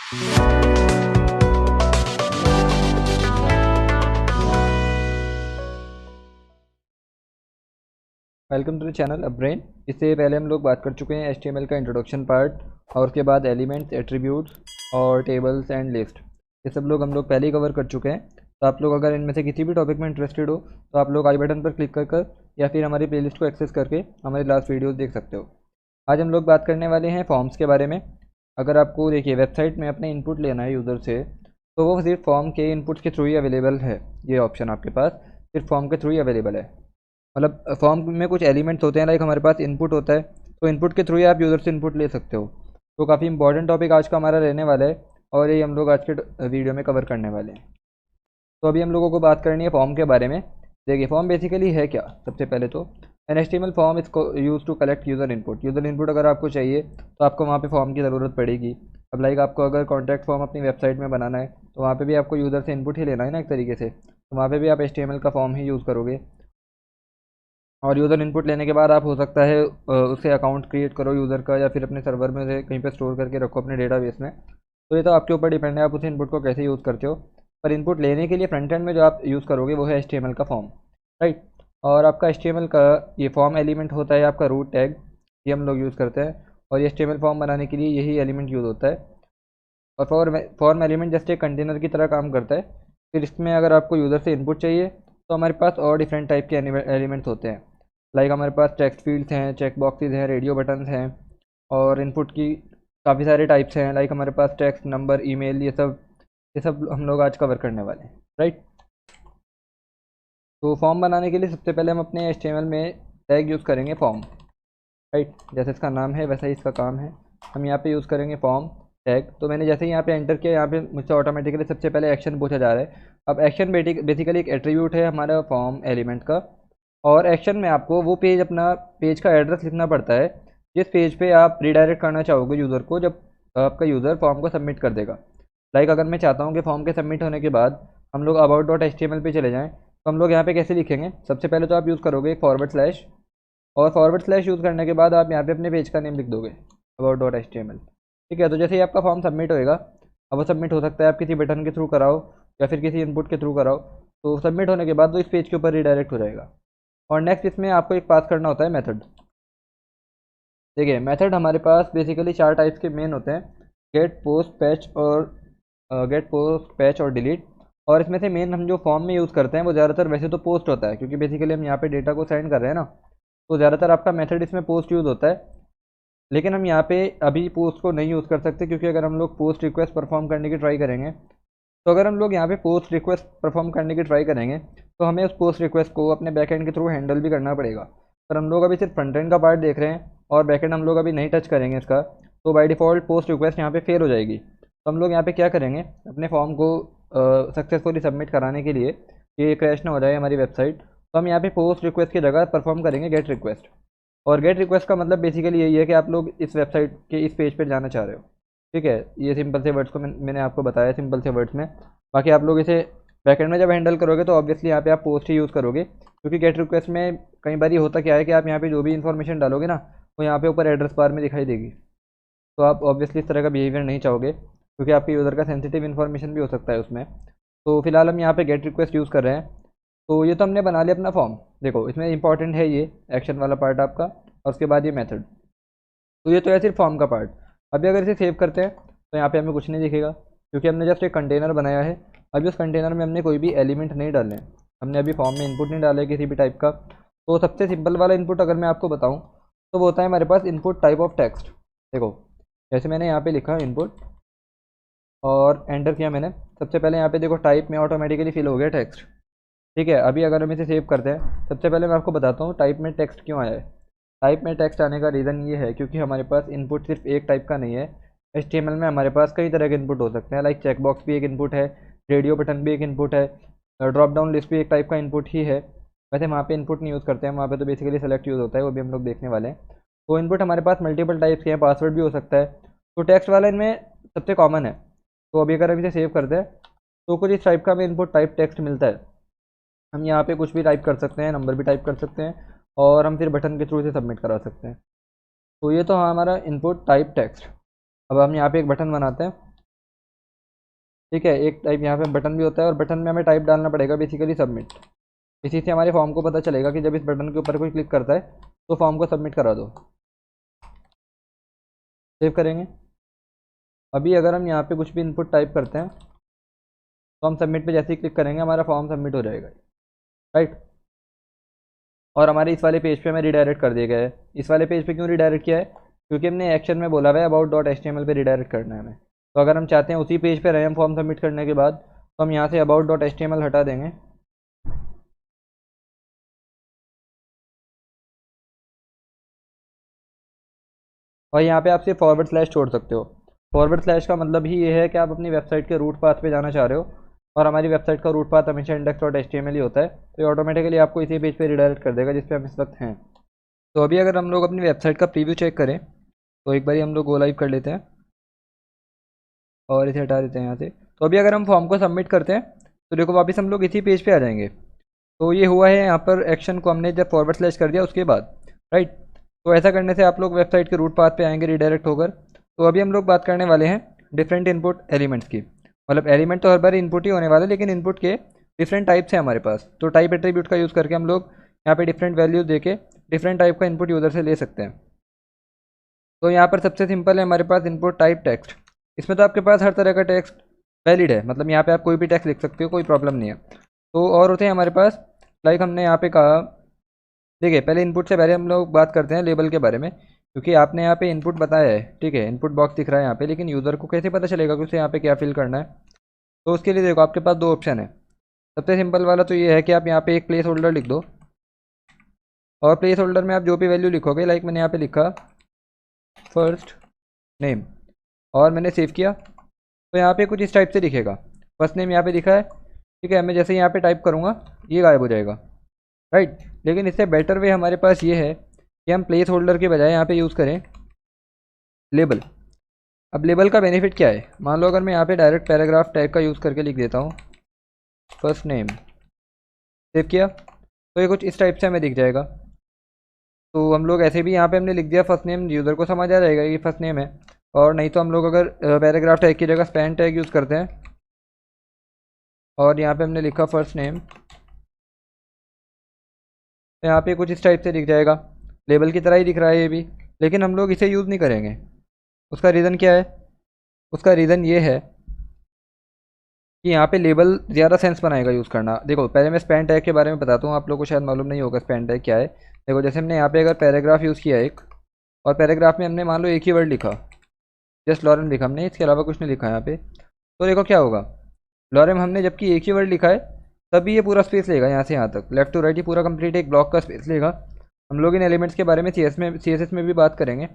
Welcome to the channel a brain. इससे पहले हम लोग बात कर चुके हैं HTML का इंट्रोडक्शन पार्ट, और उसके बाद एलिमेंट्स, एट्रीब्यूट्स और टेबल्स एंड लिस्ट। ये सब लोग हम लोग पहले ही कवर कर चुके हैं। तो आप लोग अगर इनमें से किसी भी टॉपिक में इंटरेस्टेड हो तो आप लोग आई बटन पर क्लिक कर या फिर हमारी प्लेलिस्ट को एक्सेस करके हमारी लास्ट वीडियोस देख सकते हो। आज हम लोग बात करने वाले हैं फॉर्म्स के बारे में। अगर आपको देखिए वेबसाइट में अपने इनपुट लेना है यूज़र से, तो वो सिर्फ फॉर्म के इनपुट्स के थ्रू ही अवेलेबल है। ये ऑप्शन आपके पास सिर्फ फॉर्म के थ्रू ही अवेलेबल है। मतलब फॉर्म में कुछ एलिमेंट्स होते हैं, लाइक हमारे पास इनपुट होता है, तो इनपुट के थ्रू ही आप यूज़र से इनपुट ले सकते हो। तो काफ़ी इंपॉर्टेंट टॉपिक आज का हमारा रहने वाला है, और ये हम लोग आज के वीडियो में कवर करने वाले हैं। तो अभी हम लोगों को बात करनी है फॉर्म के बारे में। देखिए फॉर्म बेसिकली है क्या। सबसे पहले तो एन HTML फॉर्म इसको use to collect user input. User input अगर आपको चाहिए तो आपको वहाँ पे फॉर्म की ज़रूरत पड़ेगी। अब लाइक आपको अगर कॉन्टैक्ट फॉर्म अपनी वेबसाइट में बनाना है तो वहाँ पे भी आपको यूज़र से इनपुट ही लेना है ना एक तरीके से, तो वहाँ पे भी आप HTML का फॉर्म ही यूज़ करोगे। और यूज़र इनपुट लेने के बाद आप हो सकता है उससे अकाउंट क्रिएट करो यूज़र का, या फिर अपने सर्वर में से कहीं पे स्टोर करके रखो अपने डेटाबेस में। तो ये तो आपके ऊपर डिपेंड है आप उस इनपुट को कैसे यूज़ करते हो। पर इनपुट लेने के लिए फ्रंट एंड में जो आप यूज़ करोगे वो है HTML का फॉर्म, राइट। और आपका HTML का ये फॉर्म एलिमेंट होता है आपका रूट टैग, ये हम लोग यूज़ करते हैं। और ये HTML फॉर्म बनाने के लिए यही एलिमेंट यूज़ होता है। और फॉर्म एलिमेंट जस्ट एक कंटेनर की तरह काम करता है। फिर इसमें अगर आपको यूज़र से इनपुट चाहिए तो हमारे पास और डिफरेंट टाइप के एलिमेंट्स होते हैं। लाइक हमारे पास टेक्स्ट फील्ड्स हैं, चेक बॉक्सेज हैं, रेडियो बटन्स हैं, और इनपुट की काफ़ी सारे टाइप्स हैं। लाइक हमारे पास टेक्स्ट, नंबर, ईमेल, ये सब हम लोग आज कवर करने वाले हैं, राइट। तो फॉर्म बनाने के लिए सबसे पहले हम अपने HTML में टैग यूज़ करेंगे फॉर्म, राइट। जैसे इसका नाम है वैसा ही इसका काम है। हम यहाँ पे यूज़ करेंगे फॉर्म टैग। तो मैंने जैसे ही यहाँ पे एंटर किया, यहाँ पे मुझसे ऑटोमेटिकली सबसे पहले एक्शन पूछा जा रहा है। अब एक्शन बेसिकली एक एट्रीब्यूट है हमारा फॉर्म एलिमेंट का। और एक्शन में आपको वो पेज, अपना पेज का एड्रेस लिखना पड़ता है जिस पेज पे आप रिडायरेक्ट करना चाहोगे यूज़र को, जब आपका यूज़र फॉर्म को सबमिट कर देगा। लाइक अगर मैं चाहता हूँ कि फॉर्म के सबमिट होने के बाद हम लोग about.html पे चले जाएँ, तो हम लोग यहाँ पे कैसे लिखेंगे। सबसे पहले तो आप यूज़ करोगे फॉरवर्ड स्लैश, और फॉरवर्ड स्लैश यूज़ करने के बाद आप यहाँ पे अपने पेज का नेम लिख दोगे about.html। ठीक है। तो जैसे ही आपका फॉर्म सबमिट होएगा, अब वो सबमिट हो सकता है आप किसी बटन के थ्रू कराओ या फिर किसी इनपुट के थ्रू कराओ, तो सबमिट होने के बाद वो इस पेज के ऊपर रिडायरेक्ट हो जाएगा। और नेक्स्ट इसमें आपको एक पास करना होता है मेथड। देखिए मेथड हमारे पास बेसिकली 4 टाइप्स के मेन होते हैं, गेट, पोस्ट, पैच और डिलीट। और इसमें से मेन हम जो फॉर्म में यूज़ करते हैं वो ज़्यादातर वैसे तो पोस्ट होता है, क्योंकि बेसिकली हम यहाँ पे डेटा को सेंड कर रहे हैं ना, तो ज़्यादातर आपका मेथड इसमें पोस्ट यूज़ होता है। लेकिन हम यहाँ पे अभी पोस्ट को नहीं यूज़ कर सकते, क्योंकि अगर हम लोग पोस्ट रिक्वेस्ट परफॉर्म करने की ट्राई करेंगे, तो अगर हम लोग यहाँ पे पोस्ट रिक्वेस्ट परफॉर्म करने की ट्राई करेंगे तो हमें उस पोस्ट रिक्वेस्ट को अपने बैकएंड के थ्रू हैंडल भी करना पड़ेगा। पर हम लोग अभी सिर्फ फ्रंट एंड का पार्ट देख रहे हैं और बैकएंड हम लोग अभी नहीं टच करेंगे इसका, तो बाय डिफ़ॉल्ट पोस्ट रिक्वेस्ट यहाँ पे फेल हो जाएगी। तो हम लोग यहाँ पे क्या करेंगे, अपने फॉर्म को सक्सेसफुली सबमिट कराने के लिए, ये क्रैश ना हो जाए हमारी वेबसाइट, तो हम यहाँ पे पोस्ट रिक्वेस्ट की जगह परफॉर्म करेंगे गेट रिक्वेस्ट। और गेट रिक्वेस्ट का मतलब बेसिकली यही है कि आप लोग इस वेबसाइट के इस पेज पर जाना चाह रहे हो। ठीक है, ये सिंपल से वर्ड्स को मैंने आपको बताया सिंपल से वर्ड्स में। बाकी आप लोग इसे बैकएंड में जब हैंडल करोगे तो ऑब्वियसली यहाँ पे आप पोस्ट ही यूज़ करोगे, क्योंकि गेट रिक्वेस्ट में कई बार ये होता क्या है कि आप यहाँ पे जो भी इन्फॉर्मेशन डालोगे ना, वो यहाँ पे ऊपर एड्रेस बार में दिखाई देगी। तो आप ऑब्वियसली इस तरह का बिहेवियर नहीं चाहोगे, क्योंकि आपके यूज़र का सेंसिटिव इन्फॉर्मेशन भी हो सकता है उसमें। तो फिलहाल हम यहाँ पे गेट रिक्वेस्ट यूज़ कर रहे हैं। तो ये तो हमने बना लिया अपना फॉर्म। देखो इसमें इंपॉर्टेंट है ये एक्शन वाला पार्ट आपका, और उसके बाद ये मेथड। तो ये तो है सिर्फ फॉर्म का पार्ट। अभी अगर इसे सेव करते हैं तो यहाँ पे हमें कुछ नहीं दिखेगा, क्योंकि हमने जस्ट एक कंटेनर बनाया है। अभी उस कंटेनर में हमने कोई भी एलिमेंट नहीं डाले हैं, हमने अभी फॉर्म में इनपुट नहीं डाला है किसी भी टाइप का। तो सबसे सिंपल वाला इनपुट अगर मैं आपको बताऊँ तो वो होता है हमारे पास इनपुट टाइप ऑफ टेक्स्ट। देखो जैसे मैंने यहाँ पे लिखा इनपुट और एंटर किया मैंने, सबसे पहले यहाँ पे देखो टाइप में ऑटोमेटिकली फिल हो गया टेक्स्ट। ठीक है, अभी अगर हम इसे सेव करते हैं, सबसे पहले मैं आपको बताता हूँ टाइप में टेक्स्ट क्यों आया है। टाइप में टेक्स्ट आने का रीज़न ये है क्योंकि हमारे पास इनपुट सिर्फ एक टाइप का नहीं है। HTML में हमारे पास कई तरह के इनपुट हो सकते हैं, लाइक चेकबॉक्स भी एक इनपुट है, रेडियो बटन भी एक इनपुट है, ड्रॉप डाउन लिस्ट भी एक टाइप का इनपुट ही है। वैसे वहाँ पे इनपुट नहीं यूज़ करते हैं, वहाँ पे तो बेसिकली सेलेक्ट यूज़ होता है, वो भी हम लोग देखने वाले हैं। तो इनपुट हमारे पास मल्टीपल टाइप्स के हैं, पासवर्ड भी हो सकता है। तो टेक्स्ट वाला इनमें सबसे कॉमन है। तो अभी अगर हम इसे सेव करते हैं तो कुछ इस टाइप का हमें इनपुट टाइप टेक्स्ट मिलता है। हम यहाँ पे कुछ भी टाइप कर सकते हैं, नंबर भी टाइप कर सकते हैं, और हम फिर बटन के थ्रू से सबमिट करा सकते हैं। तो ये तो हमारा इनपुट टाइप टेक्स्ट। अब हम यहाँ पे एक बटन बनाते हैं, ठीक है, एक टाइप यहाँ पे बटन भी होता है और बटन में हमें टाइप डालना पड़ेगा बेसिकली सबमिट। इसी से हमारे फॉर्म को पता चलेगा कि जब इस बटन के ऊपर कोई क्लिक करता है तो फॉर्म को सबमिट करा दो। सेव करेंगे। अभी अगर हम यहाँ पे कुछ भी इनपुट टाइप करते हैं तो हम सबमिट पे जैसे ही क्लिक करेंगे हमारा फॉर्म सबमिट हो जाएगा, राइट। और हमारे इस वाले पेज पे हमें रिडायरेक्ट कर दिया गया है। इस वाले पेज पे क्यों रिडायरेक्ट किया है? क्योंकि हमने एक्शन में बोला हुआ है अबाउट डॉट HTML पे रिडायरेक्ट करना है हमें। तो अगर हम चाहते हैं उसी पेज पे रहें हम फॉर्म सबमिट करने के बाद, तो हम यहाँ से अबाउट डॉट HTML हटा देंगे। और यहाँ पे आप सिर्फ फॉरवर्ड स्लैश छोड़ सकते हो। फॉरवर्ड स्लैश का मतलब ही ये है कि आप अपनी वेबसाइट के रूट पाथ पे जाना चाह रहे हो, और हमारी वेबसाइट का रूट पाथ हमेशा इंडेक्स डॉट HTML ही होता है, तो ये ऑटोमेटिकली आपको इसी पेज पे रिडायरेक्ट कर देगा जिस पे हम इस वक्त हैं। तो अभी अगर हम लोग अपनी वेबसाइट का प्रीव्यू चेक करें तो एक बार हम लोग गो लाइव कर लेते हैं और इसे हटा देते हैं यहाँ से। तो अभी अगर हम फॉर्म को सबमिट करते हैं तो देखो वापस हम लोग इसी पेज पे आ जाएंगे। तो ये हुआ है यहाँ पर एक्शन को हमने जब फॉरवर्ड स्लैश कर दिया उसके बाद, राइट। तो ऐसा करने से आप लोग वेबसाइट के रूट पाथ पे आएंगे रिडायरेक्ट होकर। तो अभी हम लोग बात करने वाले हैं डिफरेंट इनपुट एलिमेंट्स की। मतलब एलिमेंट तो हर बार इनपुट ही होने वाले, लेकिन इनपुट के डिफरेंट टाइप्स हैं हमारे पास। तो टाइप एट्रीब्यूट का यूज़ करके हम लोग यहाँ पे डिफरेंट वैल्यूज देके डिफरेंट टाइप का इनपुट यूज़र से ले सकते हैं। तो यहाँ पर सबसे सिंपल है हमारे पास इनपुट टाइप टेक्स्ट। इसमें तो आपके पास हर तरह का टेक्स्ट वैलिड है, मतलब यहाँ पे आप कोई भी टेक्स्ट लिख सकते हो, कोई प्रॉब्लम नहीं है। तो और होते हैं हमारे पास, लाइक हमने यहाँ पे कहा, देखिए पहले इनपुट से पहले हम लोग बात करते हैं लेबल के बारे में। क्योंकि आपने यहाँ पे इनपुट बताया है, ठीक है, इनपुट बॉक्स दिख रहा है यहाँ पे, लेकिन यूज़र को कैसे पता चलेगा कि उसे यहाँ पे क्या फिल करना है? तो उसके लिए देखो आपके पास दो ऑप्शन है। सबसे सिंपल वाला तो ये है कि आप यहाँ पे एक प्लेस होल्डर लिख दो, और प्लेस होल्डर में आप जो भी वैल्यू लिखोगे, लाइक मैंने यहाँ पे लिखा फर्स्ट नेम और मैंने सेव किया, तो यहाँ पे कुछ इस टाइप से दिखेगा। फर्स्ट नेम यहाँ पे दिखा है, ठीक है। मैं जैसे यहाँ पे टाइप करूँगा ये गायब हो जाएगा, राइट। लेकिन इससे बेटर वे हमारे पास ये है कि हम प्लेस होल्डर के बजाय यहाँ पे यूज़ करें लेबल। अब लेबल का बेनिफिट क्या है? मान लो अगर मैं यहाँ पे डायरेक्ट पैराग्राफ टैग का यूज़ करके लिख देता हूँ फर्स्ट नेम, सेव किया, तो ये कुछ इस टाइप से हमें दिख जाएगा। तो हम लोग ऐसे भी यहाँ पे हमने लिख दिया फर्स्ट नेम, यूज़र को समझ आ जाएगा कि फर्स्ट नेम है। और नहीं तो हम लोग अगर पैराग्राफ टैग की जगह स्पैन टैग यूज़ करते हैं और यहाँ पे हमने लिखा फर्स्ट नेम, तो यहाँ पे कुछ इस टाइप से दिख जाएगा। लेबल की तरह ही दिख रहा है ये भी, लेकिन हम लोग इसे यूज़ नहीं करेंगे। उसका रीज़न क्या है? उसका रीज़न ये है कि यहाँ पे लेबल ज़्यादा सेंस बनाएगा यूज़ करना। देखो पहले मैं स्पैन टैग के बारे में बताता हूँ, आप लोगों को शायद मालूम नहीं होगा स्पैन टैग क्या है। देखो जैसे हमने यहाँ पे अगर पैराग्राफ यूज़ किया एक, और पैराग्राफ में हमने मान लो एक ही वर्ड लिखा, जस्ट लॉरेम लिखा हमने, इसके अलावा कुछ नहीं लिखा यहाँ पे, तो देखो क्या होगा। लॉरेम हमने जबकि एक ही वर्ड लिखा है तभी ये पूरा स्पेस लेगा, यहाँ से यहाँ तक लेफ्ट टू राइट ही पूरा कंप्लीट एक ब्लॉक का स्पेस लेगा। हम लोग इन एलिमेंट्स के बारे में CSS में भी बात करेंगे,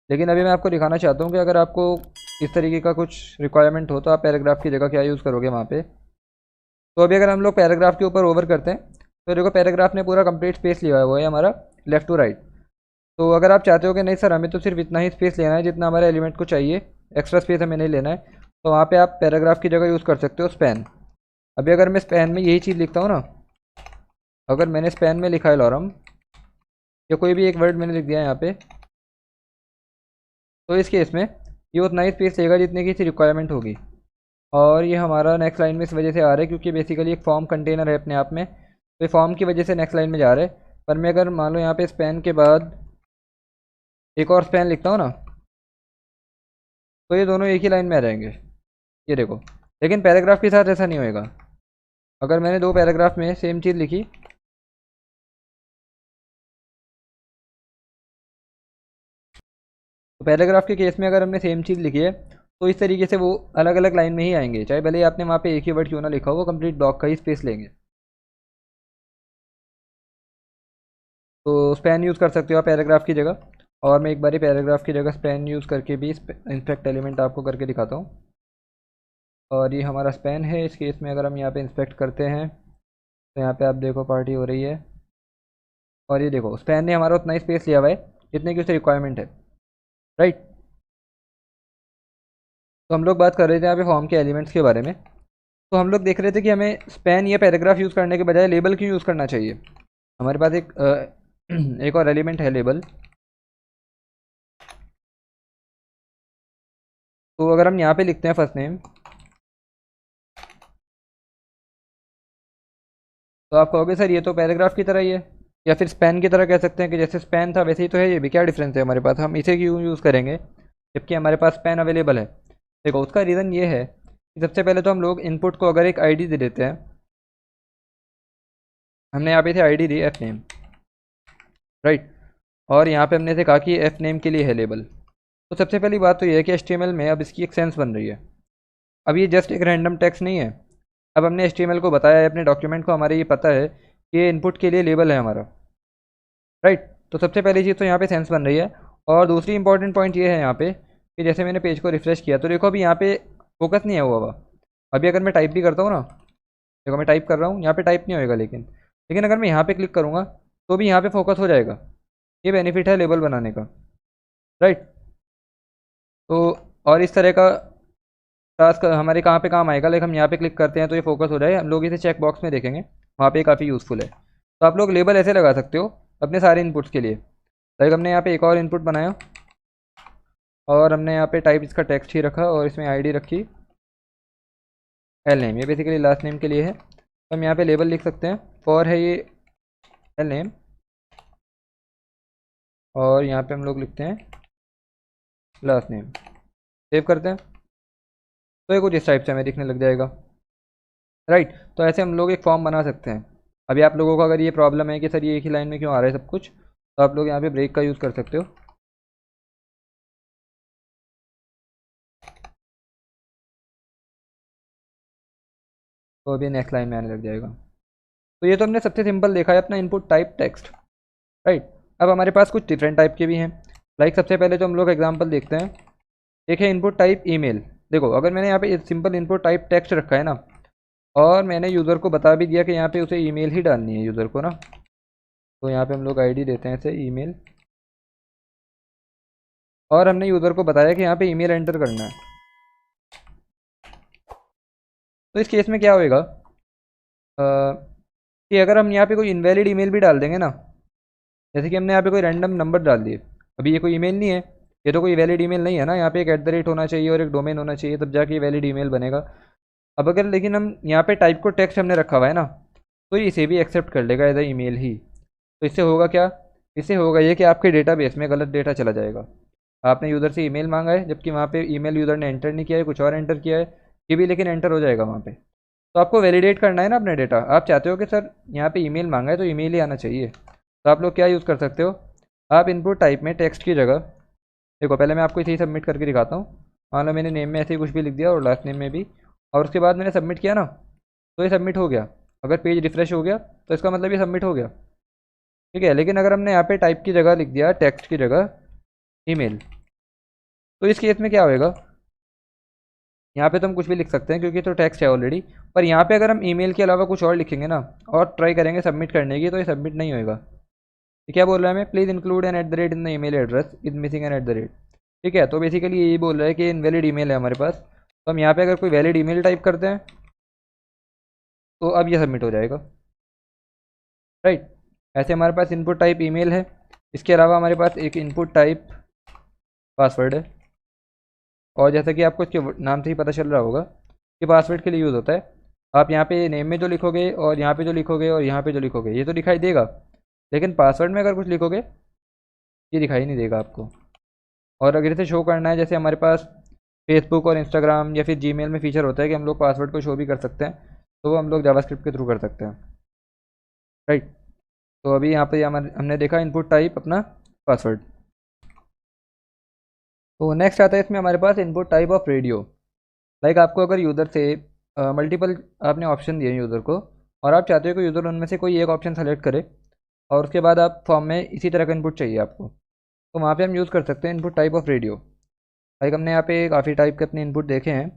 लेकिन अभी मैं आपको दिखाना चाहता हूँ कि अगर आपको इस तरीके का कुछ रिक्वायरमेंट हो तो आप पैराग्राफ की जगह क्या यूज़ करोगे वहाँ पे। तो अभी अगर हम लोग पैराग्राफ के ऊपर ओवर करते हैं तो देखो पैराग्राफ ने पूरा कंप्लीट स्पेस लिया हुआ है हमारा लेफ्ट टू राइट। तो अगर आप चाहते हो कि नहीं सर हमें तो सिर्फ इतना ही स्पेस लेना है जितना हमारे एलिमेंट को चाहिए, एक्स्ट्रा स्पेस हमें नहीं लेना है, तो वहाँ पे आप पैराग्राफ की जगह यूज़ कर सकते हो स्पैन। अभी अगर मैं स्पैन में यही चीज़ लिखता हूँ ना, अगर मैंने स्पैन में लिखा है लॉरम या कोई भी एक वर्ड मैंने लिख दिया यहाँ पे, तो इस केस में ये उतना ही स्पेस लेगा जितने की इसकी रिक्वायरमेंट होगी। और ये हमारा नेक्स्ट लाइन में इस वजह से आ रहा है क्योंकि बेसिकली एक फॉर्म कंटेनर है अपने आप में, तो फॉर्म की वजह से नेक्स्ट लाइन में जा रहा है। पर मैं अगर मान लो यहाँ पे स्पैन के बाद एक और स्पैन लिखता हूँ ना, तो ये दोनों एक ही लाइन में आ जाएंगे, ये देखो। लेकिन पैराग्राफ के साथ ऐसा नहीं होएगा। अगर मैंने दो पैराग्राफ में सेम चीज़ लिखी, तो पैराग्राफ के केस में अगर हमने सेम चीज़ लिखी है तो इस तरीके से वो अलग अलग लाइन में ही आएंगे, चाहे भले ही आपने वहाँ पे एक ही वर्ड क्यों ना लिखा हो, वो कंप्लीट ब्लॉक का ही स्पेस लेंगे। तो स्पैन यूज़ कर सकते हो आप पैराग्राफ की जगह। और मैं एक बार पैराग्राफ की जगह स्पैन यूज़ करके भी इंस्पेक्ट एलिमेंट आपको करके दिखाता हूँ। और ये हमारा स्पैन है, इस केस में अगर हम यहाँ पे इंस्पेक्ट करते हैं तो यहाँ पे आप देखो पार्टी हो रही है, और ये देखो स्पैन ने हमारा उतना ही स्पेस लिया हुआ है जितने की उससे रिक्वायरमेंट है, राइट। तो हम लोग बात कर रहे थे यहाँ पे फॉर्म के एलिमेंट्स के बारे में। तो हम लोग देख रहे थे कि हमें स्पैन या पैराग्राफ यूज़ करने के बजाय लेबल क्यों यूज़ करना चाहिए। हमारे पास एक एक और एलिमेंट है लेबल। तो अगर हम यहाँ पे लिखते हैं फर्स्ट नेम, तो आप कहोगे सर ये तो पैराग्राफ की तरह ही है, या फिर स्पैन की तरह कह सकते हैं कि जैसे स्पैन था वैसे ही तो है ये भी, क्या डिफरेंस है हमारे पास, हम इसे क्यों यूज़ करेंगे जबकि हमारे पास स्पैन अवेलेबल है। देखो उसका रीज़न ये है कि सबसे पहले तो हम लोग इनपुट को अगर एक आईडी दे देते हैं, हमने यहाँ पे थे ID the F name, right, और यहाँ पे हमने इसे कहा कि एफ नेम के लिए है लेबल। तो सबसे पहली बात तो ये है कि एचटीएमएल में अब इसकी एक सेंस बन रही है। अब ये जस्ट एक रैंडम टेक्स्ट नहीं है, अब हमने एचटीएमएल को बताया है, अपने डॉक्यूमेंट को हमारे ये पता है कि ये इनपुट के लिए लेबल है हमारा, राइट। तो सबसे पहली चीज़ तो यहाँ पे सेंस बन रही है। और दूसरी इंपॉर्टेंट पॉइंट ये है यहाँ पे कि जैसे मैंने पेज को रिफ्रेश किया तो देखो अभी यहाँ पे फोकस नहीं है हुआ। अभी अगर मैं टाइप भी करता हूँ ना, देखो मैं टाइप कर रहा हूँ, यहाँ पे टाइप नहीं होएगा, लेकिन अगर मैं यहाँ पे क्लिक करूँगा तो भी यहाँ पे फोकस हो जाएगा। ये बेनिफिट है लेबल बनाने का, राइट। तो और इस तरह का टास्क हमारे कहाँ पे काम आएगा, लाइक हम यहाँ पे क्लिक करते हैं तो ये फोकस हो जाए, हम लोग इसे चेक बॉक्स में देखेंगे, वहाँ पे काफ़ी यूज़फुल है। तो आप लोग लेबल ऐसे लगा सकते हो अपने सारे इनपुट्स के लिए। लाइक हमने यहाँ पे एक और इनपुट बनाया और हमने यहाँ पे टाइप इसका टेक्स्ट ही रखा और इसमें आईडी रखी एल नेम, ये बेसिकली लास्ट नेम के लिए है। तो हम यहाँ पे लेबल लिख सकते हैं, फॉर है ये एल नेम, और यहाँ पे हम लोग लिखते हैं लास्ट नेम, सेव करते हैं तो ये कुछ इस टाइप से हमें दिखने लग जाएगा, राइट। तो ऐसे हम लोग एक फॉर्म बना सकते हैं। अभी आप लोगों को अगर ये प्रॉब्लम है कि सर ये एक ही लाइन में क्यों आ रहा है सब कुछ, तो आप लोग यहाँ पे ब्रेक का यूज़ कर सकते हो। तो अभी नेक्स्ट लाइन में आने लग जाएगा। तो ये तो हमने सबसे सिंपल देखा है अपना इनपुट टाइप टेक्स्ट, राइट। अब हमारे पास कुछ डिफरेंट टाइप के भी हैं। लाइक सबसे पहले तो हम लोग एग्जांपल देखते हैं। एक है इनपुट टाइप ईमेल। देखो अगर मैंने यहाँ पे सिंपल इनपुट टाइप टेक्स्ट रखा है ना, और मैंने यूज़र को बता भी दिया कि यहाँ पे उसे ईमेल ही डालनी है यूज़र को ना, तो यहाँ पे हम लोग आईडी देते हैं इसे ईमेल, और हमने यूज़र को बताया कि यहाँ पे ईमेल एंटर करना है। तो इस केस में क्या होएगा कि अगर हम यहाँ पे कोई इनवैलिड ईमेल भी डाल देंगे ना, जैसे कि हमने यहाँ पे कोई रैंडम नंबर डाल दिए, अभी ये कोई ईमेल नहीं है, ये तो कोई वैलिड ईमेल नहीं है ना, यहाँ पे एक @ होना चाहिए और एक डोमेन होना चाहिए, तब जाके वैलिड ईमेल बनेगा। अब अगर लेकिन हम यहाँ पे टाइप को टेक्स्ट हमने रखा हुआ है ना, तो ये इसे भी एक्सेप्ट कर लेगा एज ए ईमेल ही। तो इससे होगा क्या, इससे होगा ये कि आपके डेटाबेस में गलत डेटा चला जाएगा। आपने यूज़र से ईमेल मांगा है जबकि वहाँ पे ईमेल यूज़र ने एंटर नहीं किया है, कुछ और एंटर किया है, ये भी लेकिन एंटर हो जाएगा वहाँ पे। तो आपको वैलिडेट करना है ना अपने डेटा, आप चाहते हो कि सर यहाँ पे ईमेल मांगा है तो ईमेल ही आना चाहिए, तो आप लोग क्या यूज़ कर सकते हो, आप इनपुट टाइप में टेक्स्ट की जगह, देखो पहले मैं आपको इसे ही सबमिट करके दिखाता हूँ। मान लो मैंने नेम में ऐसे ही कुछ भी लिख दिया और लास्ट नेम में भी, और उसके बाद मैंने सबमिट किया ना, तो ये सबमिट हो गया। अगर पेज रिफ्रेश हो गया तो इसका मतलब ये सबमिट हो गया, ठीक है। लेकिन अगर हमने यहाँ पे टाइप की जगह लिख दिया टेक्स्ट की जगह ईमेल, तो इस केस में क्या होएगा, यहाँ पे तो हम कुछ भी लिख सकते हैं क्योंकि तो टेक्स्ट है ऑलरेडी, पर यहाँ पे अगर हम ईमेल के अलावा कुछ और लिखेंगे ना और ट्राई करेंगे सबमिट करने की, तो ये सबमिट नहीं होएगा। ये क्या बोल रहा है हमें, please include an @ in the email address is missing an @। ठीक है, तो बेसिकली यही बोल रहा है कि इनवैलिड ईमेल है हमारे पास। तो हम यहाँ पे अगर कोई वैलिड ईमेल टाइप करते हैं तो अब ये सबमिट हो जाएगा, राइट। ऐसे हमारे पास इनपुट टाइप ईमेल है, इसके अलावा हमारे पास एक इनपुट टाइप पासवर्ड है, और जैसा कि आपको इसके नाम से ही पता चल रहा होगा कि पासवर्ड के लिए यूज़ होता है। आप यहाँ पे नेम में जो लिखोगे और यहाँ पे जो लिखोगे और यहाँ पे जो लिखोगे ये तो दिखाई देगा, लेकिन पासवर्ड में अगर कुछ लिखोगे ये दिखाई नहीं देगा आपको। और अगर इसे शो करना है, जैसे हमारे पास फेसबुक और इंस्टाग्राम या फिर जीमेल में फीचर होता है कि हम लोग पासवर्ड को शो भी कर सकते हैं, तो वो हम लोग जावास्क्रिप्ट के थ्रू कर सकते हैं, राइट। तो अभी यहाँ पे हमने देखा इनपुट टाइप अपना पासवर्ड। तो नेक्स्ट आता है इसमें हमारे पास input type of radio. Like आपको अगर यूज़र से मल्टीपल आपने ऑप्शन दिए यूज़र को, और आप चाहते हो कि यूज़र उनमें से कोई एक ऑप्शन सेलेक्ट करे, और उसके बाद आप फॉर्म में इसी तरह का इनपुट चाहिए आपको, तो वहाँ पे हम यूज़ कर सकते हैं input type of radio. Like हमने यहाँ पे काफ़ी टाइप के अपने इनपुट देखे हैं।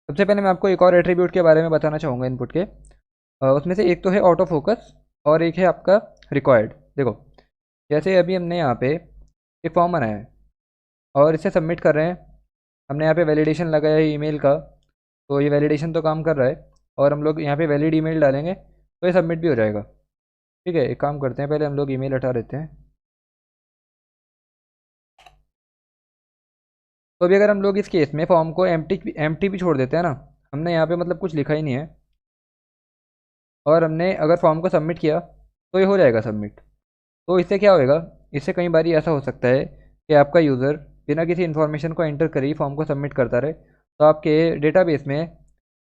सबसे पहले मैं आपको एक और एट्रीब्यूट के बारे में बताना चाहूँगा इनपुट के। उसमें से एक तो है ऑटो फोकस और एक है आपका रिक्वायर्ड। देखो जैसे अभी हमने यहाँ पे एक फॉर्म बनाया है और इसे सबमिट कर रहे हैं, हमने यहाँ पे वैलिडेशन लगाया है ईमेल का, तो ये वैलिडेशन तो काम कर रहा है, और हम लोग यहाँ पे वैलिड ईमेल डालेंगे तो ये सबमिट भी हो जाएगा, ठीक है। एक काम करते हैं, पहले हम लोग ईमेल हटा देते हैं। तो अभी अगर हम लोग इस केस में फॉर्म को एम्प्टी भी छोड़ देते हैं ना, हमने यहाँ पे मतलब कुछ लिखा ही नहीं है, और हमने अगर फॉर्म को सबमिट किया तो ये हो जाएगा सबमिट। तो इससे क्या होएगा, इससे कई बार ऐसा हो सकता है कि आपका यूज़र बिना किसी इन्फॉर्मेशन को एंटर करे ही फॉर्म को सबमिट करता रहे, तो आपके डेटाबेस में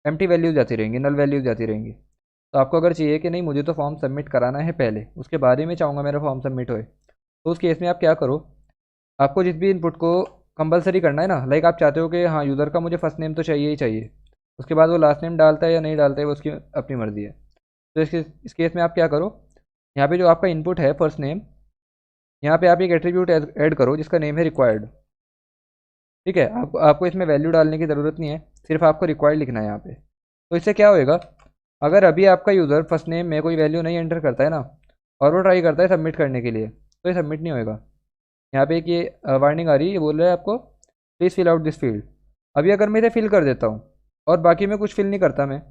एम्प्टी वैल्यूज आती रहेंगी, नल वैल्यूज आती रहेंगी। तो आपको अगर चाहिए कि नहीं मुझे तो फॉर्म सबमिट कराना है पहले, उसके बाद ही मैं चाहूँगा मेरा फॉर्म सबमिट होए, तो उस केस में आप क्या करो, आपको जिस भी इनपुट को कंपलसरी करना है ना, लाइक आप चाहते हो कि हाँ यूज़र का मुझे फर्स्ट नेम तो चाहिए ही चाहिए, उसके बाद वो लास्ट नेम डालता है या नहीं डालता है वो उसकी अपनी मर्ज़ी है। तो इस केस में आप क्या करो, यहाँ पे जो आपका इनपुट है फर्स्ट नेम, यहाँ पे आप एक एट्रीब्यूट ऐड करो जिसका नेम है रिक्वायर्ड। ठीक है, आपको इसमें वैल्यू डालने की ज़रूरत नहीं है, सिर्फ आपको रिक्वायर्ड लिखना है यहाँ पे। तो इससे क्या होएगा, अगर अभी आपका यूज़र फर्स्ट नेम में कोई वैल्यू नहीं एंटर करता है ना, और वो ट्राई करता है सबमिट करने के लिए, तो ये सबमिट नहीं होएगा। यहाँ पे एक ये वार्निंग आ रही है, ये बोल रहा है आपको please fill out this field. अभी अगर मैं इसे फिल कर देता हूँ और बाकी में कुछ फिल नहीं करता मैं,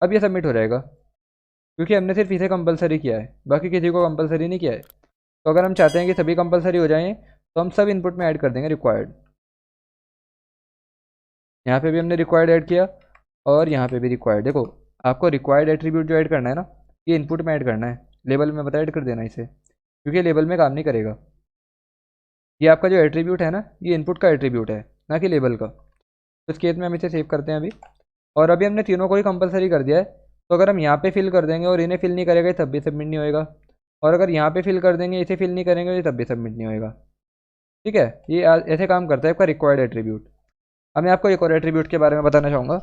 अब ये सबमिट हो जाएगा, क्योंकि हमने सिर्फ इसे कंपलसरी किया है, बाकी किसी को कंपलसरी नहीं किया है। तो अगर हम चाहते हैं कि सभी कंपलसरी हो जाएँ, तो हम सब इनपुट में ऐड कर देंगे रिक्वायर्ड। यहाँ पे भी हमने रिक्वायर्ड ऐड किया और यहाँ पे भी रिक्वायर्ड। देखो, आपको रिक्वायर्ड एट्रीब्यूट जो ऐड करना है ना, ये इनपुट में ऐड करना है, लेबल में बता ऐड कर देना इसे, क्योंकि लेबल में काम नहीं करेगा। ये आपका जो एट्रीब्यूट है ना, ये इनपुट का एट्रीब्यूट है, ना कि लेबल का। तो इस केस में हम इसे सेव करते हैं अभी। और अभी हमने तीनों को ही कंपलसरी कर दिया है, तो अगर हम यहाँ पे फिल कर देंगे और इन्हें फिल नहीं करेगा तब भी सबमिट नहीं होएगा, और अगर यहाँ पे फिल कर देंगे इसे फिल नहीं करेंगे तब भी सबमिट नहीं होएगा। ठीक है, ये ऐसे काम करता है आपका रिक्वायर्ड एट्रीब्यूट। अब मैं आपको एक और एट्रीब्यूट के बारे में बताना चाहूँगा।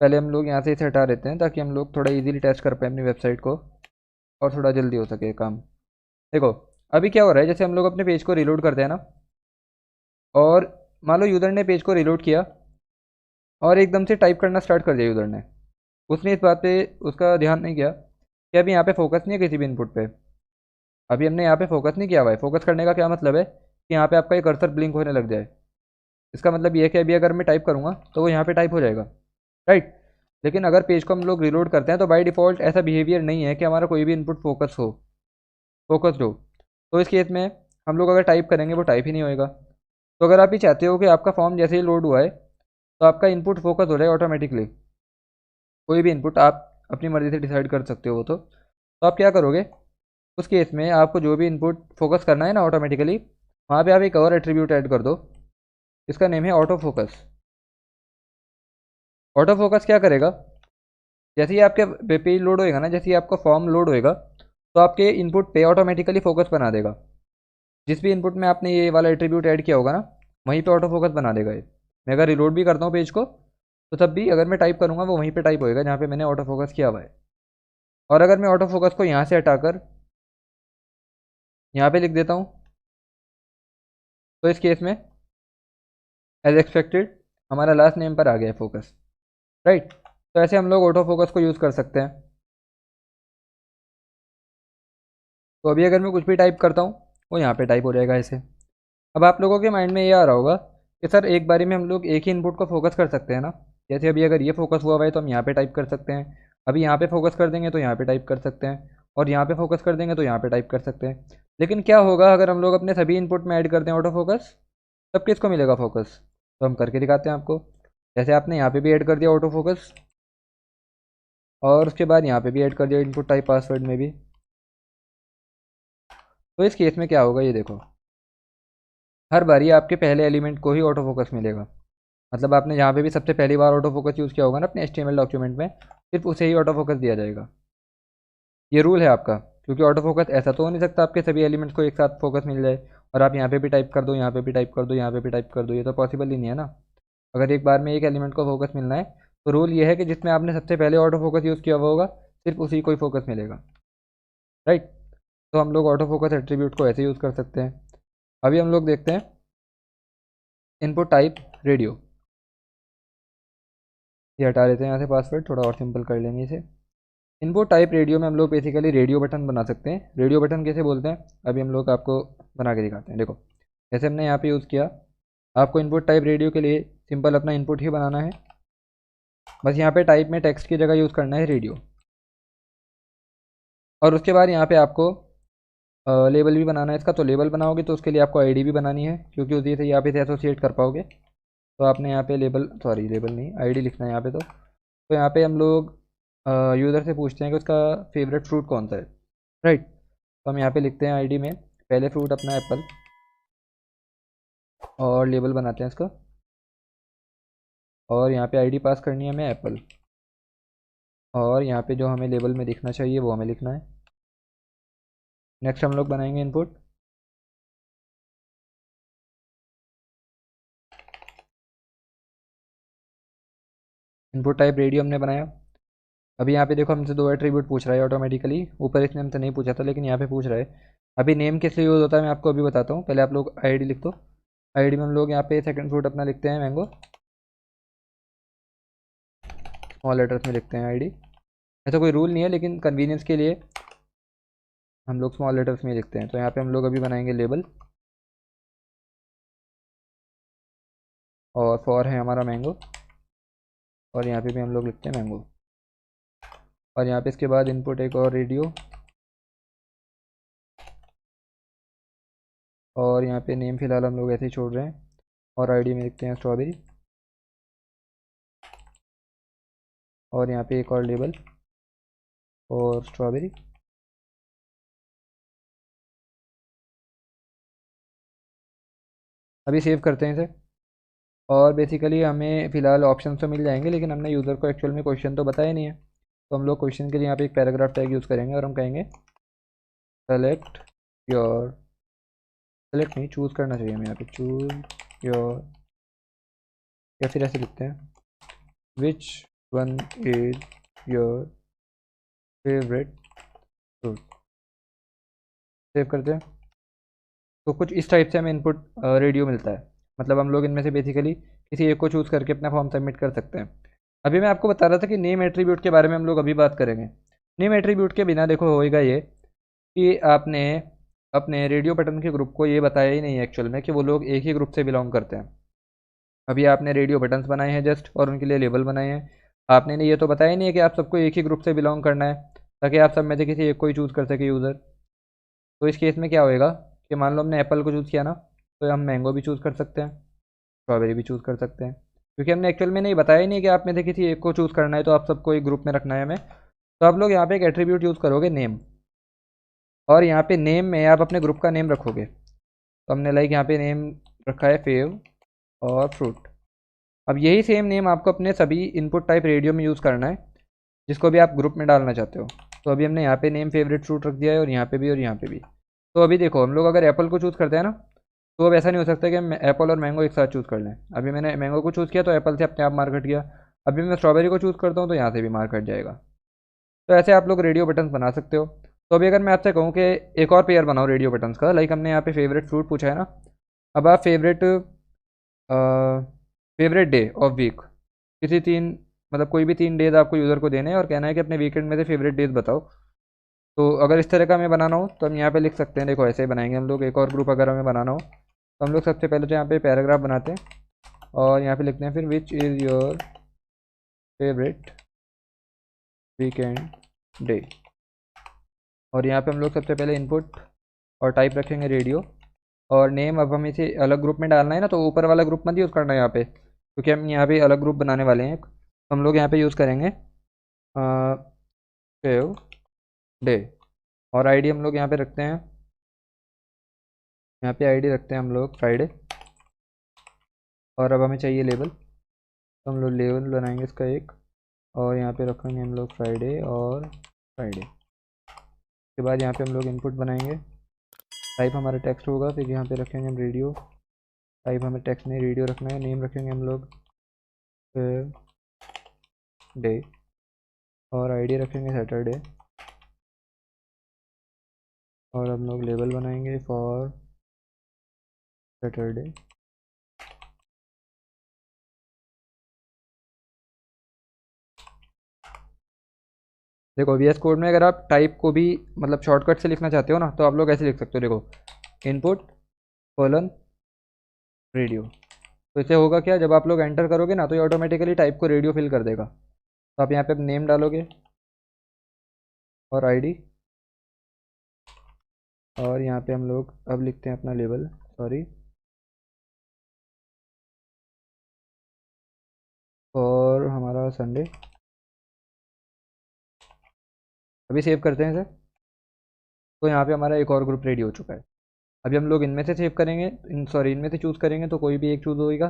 पहले हम लोग यहाँ से इसे हटा देते हैं ताकि हम लोग थोड़ा इजीली टेस्ट कर पाए अपनी वेबसाइट को और थोड़ा जल्दी हो सके काम। देखो, अभी क्या हो रहा है, जैसे हम लोग अपने पेज को रिलोड करते हैं ना, और मान लो यूज़र ने पेज को रिलोड किया और एकदम से टाइप करना स्टार्ट कर दिया यूज़र ने, उसने इस बात पे उसका ध्यान नहीं किया कि अभी यहाँ पे फोकस नहीं है किसी भी इनपुट पे। अभी हमने यहाँ पे फोकस नहीं किया हुआ है। फोकस करने का क्या मतलब है कि यहाँ पे आपका एक कर्सर ब्लिंक होने लग जाए, इसका मतलब ये है कि अभी अगर मैं टाइप करूँगा तो वो यहाँ पे टाइप हो जाएगा, राइट। लेकिन अगर पेज को हम लोग रिलोड करते हैं तो बाय डिफ़ॉल्ट ऐसा बिहेवियर नहीं है कि हमारा कोई भी इनपुट फोकस्ड हो। तो इस केस में हम लोग अगर टाइप करेंगे वो टाइप ही नहीं होएगा। तो अगर आप ये चाहते हो कि आपका फॉर्म जैसे ही लोड हुआ है तो आपका इनपुट फोकस हो जाए ऑटोमेटिकली, कोई भी इनपुट आप अपनी मर्ज़ी से डिसाइड कर सकते हो, तो आप क्या करोगे, उस केस में आपको जो भी इनपुट फोकस करना है ना ऑटोमेटिकली, वहाँ पे आप एक और एट्रीब्यूट ऐड कर दो, इसका नेम है ऑटो फोकस। ऑटो फोकस क्या करेगा, जैसे ही आपके पेज लोड होएगा ना, जैसे ही आपका फॉर्म लोड होएगा, तो आपके इनपुट पे ऑटोमेटिकली फोकस बना देगा। जिस भी इनपुट में आपने ये वाला एट्रीब्यूट ऐड किया होगा ना, वहीं पे ऑटो फोकस बना देगा ये। मैं अगर रिलोड भी करता हूँ पेज को, तो तब भी अगर मैं टाइप करूँगा वो वहीं पे टाइप होएगा जहाँ पे मैंने ऑटो फोकस किया हुआ है। और अगर मैं ऑटो फोकस को यहाँ से हटाकर यहाँ पे लिख देता हूँ, तो इस केस में एज एक्सपेक्टेड हमारा लास्ट नेम पर आ गया है फोकस, राइट। तो ऐसे हम लोग ऑटो फोकस को यूज़ कर सकते हैं। तो अभी अगर मैं कुछ भी टाइप करता हूँ वो यहाँ पे टाइप हो जाएगा ऐसे। अब आप लोगों के माइंड में ये आ रहा होगा कि सर एक बारी में हम लोग एक ही इनपुट को फोकस कर सकते हैं ना, जैसे अभी अगर ये फोकस हुआ हुआ है तो हम यहाँ पे टाइप कर सकते हैं, अभी यहाँ पे फोकस कर देंगे तो यहाँ पे टाइप कर सकते हैं, और यहाँ पे फोकस कर देंगे तो यहाँ पे टाइप कर सकते हैं। लेकिन क्या होगा अगर हम लोग अपने सभी इनपुट में ऐड कर दें ऑटो फोकस, तब किसको मिलेगा फोकस? तो हम करके दिखाते हैं आपको। जैसे आपने यहाँ पे भी ऐड कर दिया ऑटो फोकस, और उसके बाद यहाँ पे भी ऐड कर दिया इनपुट टाइप पासवर्ड में भी, तो इस केस में क्या होगा ये देखो, हर बारी आपके पहले एलिमेंट को ही ऑटो फोकस मिलेगा। मतलब आपने जहाँ पे भी सबसे पहली बार ऑटो फोकस यूज़ किया होगा ना अपने HTML डॉक्यूमेंट में, सिर्फ उसे ही ऑटो फोकस दिया जाएगा। ये रूल है आपका, क्योंकि ऑटो फोकस ऐसा तो हो नहीं सकता आपके सभी एलिमेंट्स को एक साथ फोकस मिल जाए और आप यहाँ पे भी टाइप कर दो, यहाँ पे भी टाइप कर दो, यहाँ पे भी टाइप कर दो, ये तो पॉसिबल ही नहीं है ना। अगर एक बार में एक एलिमेंट को फोकस मिलना है तो रूल ये है कि जिसमें आपने सबसे पहले ऑटो फोकस यूज़ किया हुआ होगा सिर्फ उसी को ही फोकस मिलेगा, राइट। तो हम लोग ऑटो फोकस एट्रीब्यूट को ऐसे यूज़ कर सकते हैं। अभी हम लोग देखते हैं इनपुट टाइप रेडियो, ये हटा लेते हैं यहाँ से पासवर्ड, थोड़ा और सिंपल कर लेंगे इसे। इनपुट टाइप रेडियो में हम लोग बेसिकली रेडियो बटन बना सकते हैं। रेडियो बटन कैसे बोलते हैं अभी हम लोग आपको बना के दिखाते हैं। देखो, जैसे हमने यहाँ पे यूज़ किया, आपको इनपुट टाइप रेडियो के लिए सिंपल अपना इनपुट ही बनाना है। बस यहाँ पे टाइप में टेक्स्ट की जगह यूज़ करना है रेडियो, और उसके बाद यहाँ पे आपको लेबल भी बनाना है इसका। तो लेबल बनाओगे तो उसके लिए आपको आईडी भी बनानी है, क्योंकि उसी से यहाँ पे एसोसिएट कर पाओगे। तो आपने यहाँ पे लेबल नहीं, आईडी लिखना है यहाँ पे। तो यहाँ पे हम लोग यूज़र से पूछते हैं कि उसका फेवरेट फ्रूट कौन सा है, राइट। तो हम यहाँ पे लिखते हैं आईडी में पहले फ्रूट अपना एप्पल, और लेबल बनाते हैं इसका, और यहाँ पे आईडी पास करनी है हमें एप्पल, और यहाँ पे जो हमें लेबल में दिखना चाहिए वो हमें लिखना है। नेक्स्ट हम लोग बनाएंगे इनपुट। इनपुट टाइप रेडियो हमने बनाया। अभी यहाँ पे देखो हमसे दो एट्रीब्यूट पूछ रहा है ऑटोमेटिकली, ऊपर इसने हमसे नहीं पूछा था लेकिन यहाँ पे पूछ रहा है। अभी नेम किस लिए यूज़ होता है मैं आपको अभी बताता हूँ, पहले आप लोग आईडी लिख दो। आईडी में हम लोग यहाँ पे सेकंड फ्रूट अपना लिखते हैं मैंगो, स्मॉल लेटर्स में लिखते हैं आईडी। ऐसा कोई रूल नहीं है लेकिन कन्वीनियंस के लिए हम लोग स्मॉल लेटर्स में लिखते हैं। तो यहाँ पे हम लोग अभी बनाएंगे लेबल, और फॉर है हमारा मैंगो, और यहाँ पे भी हम लोग लिखते हैं मैंगो, और यहाँ पे इसके बाद इनपुट एक और रेडियो, और यहाँ पे नेम फ़िलहाल हम लोग ऐसे ही छोड़ रहे हैं, और आईडी में लिखते हैं स्ट्रॉबेरी, और यहाँ पे एक और लेबल और स्ट्रॉबेरी। अभी सेव करते हैं इसे। और बेसिकली हमें फ़िलहाल ऑप्शन तो मिल जाएंगे लेकिन हमने यूज़र को एक्चुअल में क्वेश्चन तो बताया नहीं है, तो हम लोग क्वेश्चन के लिए यहाँ पे एक पैराग्राफ टैग यूज़ करेंगे, और हम कहेंगे सेलेक्ट योर, सेलेक्ट नहीं चूज़ करना चाहिए हमें यहाँ पे, चूज़ योर, या फिर ऐसे लिखते हैं which one is your favourite fruit. Save करते हैं। तो कुछ इस टाइप से हमें इनपुट रेडियो मिलता है, मतलब हम लोग इनमें से बेसिकली किसी एक को चूज़ करके अपना फॉर्म सबमिट कर सकते हैं। अभी मैं आपको बता रहा था कि नेम एट्रीब्यूट के बारे में हम लोग अभी बात करेंगे। नेम एट्रीब्यूट के बिना देखो होएगा ये कि आपने अपने रेडियो बटन के ग्रुप को ये बताया ही नहीं है एक्चुअल में कि वो लोग एक ही ग्रुप से बिलोंग करते हैं। अभी आपने रेडियो बटन्स बनाए हैं जस्ट, और उनके लिए लेबल बनाए हैं, आपने ये तो बताया ही नहीं है कि आप सबको एक ही ग्रुप से बिलोंग करना है, ताकि आप सब में से किसी एक को ही चूज़ कर सके यूज़र। तो इस केस में क्या होएगा कि मान लो हमने एप्पल को चूज़ किया ना, तो हम मैंगो भी चूज़ कर सकते हैं, स्ट्रॉबेरी भी चूज़ कर सकते हैं, क्योंकि हमने एक्चुअल में नहीं बताया ही नहीं कि आप में से किसी एक को चूज़ करना है, तो आप सबको एक ग्रुप में रखना है हमें। तो आप लोग यहाँ पे एक एट्रीब्यूट यूज़ करोगे नेम, और यहाँ पे नेम में आप अपने ग्रुप का नेम रखोगे। तो हमने लाइक यहाँ पे नेम रखा है फेव और फ्रूट। अब यही सेम नेम आपको अपने सभी इनपुट टाइप रेडियो में यूज़ करना है जिसको भी आप ग्रुप में डालना चाहते हो। तो अभी हमने यहाँ पे नेम फेवरेट फ्रूट रख दिया है, और यहाँ पे भी और यहाँ पे भी। तो अभी देखो हम लोग अगर एप्पल को चूज़ करते हैं ना, तो अब ऐसा नहीं हो सकता कि हम एप्पल और मैंगो एक साथ चूज़ कर लें। अभी मैंने मैंगो को चूज़ किया तो एप्पल से अपने आप मार्क हट गया। अभी मैं स्ट्रॉबेरी को चूज़ करता हूँ तो यहाँ से भी मार्क हट जाएगा। तो ऐसे आप लोग रेडियो बटन्स बना सकते हो। तो अभी अगर मैं आपसे कहूँ कि एक और पेयर बनाओ रेडियो बटन्स का, लाइक हमने यहाँ पे फेवरेट फ्रूट पूछा है ना, अब आप फेवरेट डे ऑफ वीक, किसी तीन, मतलब कोई भी 3 डेज आपको यूज़र को देने हैं और कहना है कि अपने वीकेंड में से फेवरेट डेज बताओ। तो अगर इस तरह का हमें बनाना हो तो हम यहाँ पे लिख सकते हैं, देखो ऐसे ही बनाएंगे हम लोग। एक और ग्रुप अगर हमें बनाना हो तो हम लोग सबसे पहले तो यहाँ पे पैराग्राफ बनाते हैं, और यहाँ पे लिखते हैं फिर which is your favourite weekend day, और यहाँ पे हम लोग सबसे पहले इनपुट और टाइप रखेंगे रेडियो, और नेम अब हमें इसे अलग ग्रुप में डालना है ना, तो ऊपर वाला ग्रुप मत यूज़ करना है यहाँ पे, क्योंकि हम यहाँ पे अलग ग्रुप बनाने वाले हैं। तो हम लोग यहाँ पे यूज़ करेंगे सेव डे, और आईडी हम लोग यहाँ पे रखते हैं, यहाँ पे आईडी रखते हैं हम लोग फ्राइडे। और अब हमें चाहिए लेबल, तो हम लोग लेबल बनाएंगे इसका एक, और यहाँ पे रखेंगे हम लोग फ्राइडे और फ्राइडे। उसके बाद यहाँ पे हम लोग इनपुट बनाएंगे, टाइप हमारा टेक्स्ट होगा, फिर यहाँ पे रखेंगे हम रेडियो, टाइप हमें टेक्स्ट नहीं रेडियो रखना है, नेम रखेंगे हम लोग डे, और आईडी रखेंगे सैटरडे, और हम लोग लेबल बनाएंगे फॉर सैटरडे। देखो वी एस कोड में अगर आप टाइप को भी मतलब शॉर्टकट से लिखना चाहते हो ना, तो आप लोग ऐसे लिख सकते हो, देखो इनपुट कोलन रेडियो। तो इससे होगा क्या, जब आप लोग एंटर करोगे ना तो ये ऑटोमेटिकली टाइप को रेडियो फिल कर देगा। तो आप यहाँ पे नेम डालोगे और आईडी, और यहाँ पे हम लोग अब लिखते हैं अपना लेबल, सॉरी, और हमारा संडे, अभी सेव करते हैं इसे। तो यहाँ पे हमारा एक और ग्रुप रेडी हो चुका है। अभी हम लोग इनमें से सेव करेंगे, इनमें से चूज़ करेंगे तो कोई भी एक चूज़ होएगा,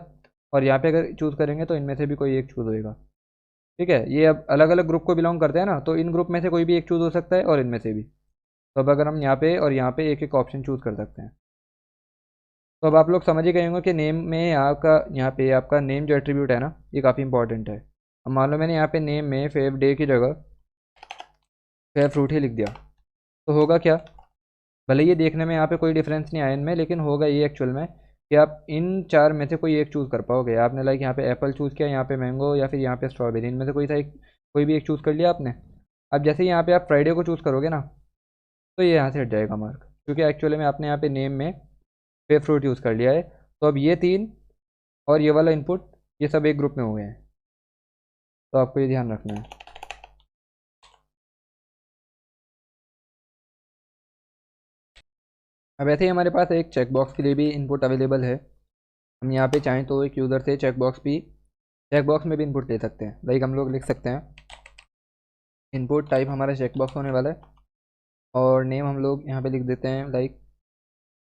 और यहाँ पे अगर चूज़ करेंगे तो इनमें से भी कोई एक चूज़ होएगा। ठीक है, ये अब अलग अलग ग्रुप को बिलोंग करते हैं ना, तो इन ग्रुप में से कोई भी एक चूज़ हो सकता है और इनमें से भी। तो अब अगर हम यहाँ पे और यहाँ पे एक एक ऑप्शन चूज़ कर सकते हैं। तो अब आप लोग समझ ही गए होंगे कि नेम में यहाँ पे आपका नेम जो एट्रीब्यूट है ना, ये काफ़ी इंपॉर्टेंट है। अब मान लो मैंने यहाँ पे नेम में फेव डे की जगह फेव फ्रूट ही लिख दिया, तो होगा क्या? भले ये देखने में यहाँ पे कोई डिफरेंस नहीं आया इनमें, लेकिन होगा ये एक्चुअल में कि आप इन चार में से कोई एक चूज़ कर पाओगे। आपने लाइक यहाँ पे एप्पल चूज़ किया, यहाँ पे मैंगो, या फिर यहाँ पे स्ट्रॉबेरी, इनमें से कोई भी एक चूज़ कर लिया आपने। अब जैसे ही यहाँ पे आप फ्राइडे को चूज़ करोगे ना, तो ये यहाँ से हट जाएगा मार्क, क्योंकि एक्चुअली में आपने यहाँ पे नेम में पे फ्रूट यूज़ कर लिया है। तो अब ये तीन और ये वाला इनपुट, ये सब एक ग्रुप में हो गए हैं, तो आपको ये ध्यान रखना है। अब ऐसे ही हमारे पास एक चेकबॉक्स के लिए भी इनपुट अवेलेबल है। हम यहाँ पे चाहें तो एक यूज़र से चेकबॉक्स में भी इनपुट ले सकते हैं। लाइक हम लोग लिख सकते हैं इनपुट टाइप हमारा चेकबॉक्स होने वाला है, और नेम हम लोग यहाँ पे लिख देते हैं। लाइक